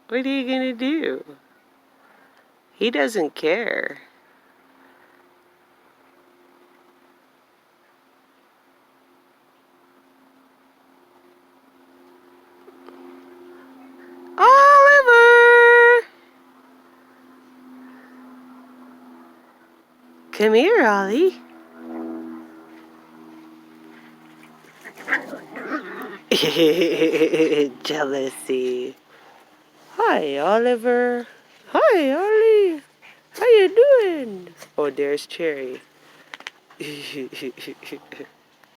What are you gonna do? He doesn't care. Oliver! Come here, Ollie. Jealousy. Hi, Oliver. Hi, Ollie. How you doing? Oh, there's Cherry.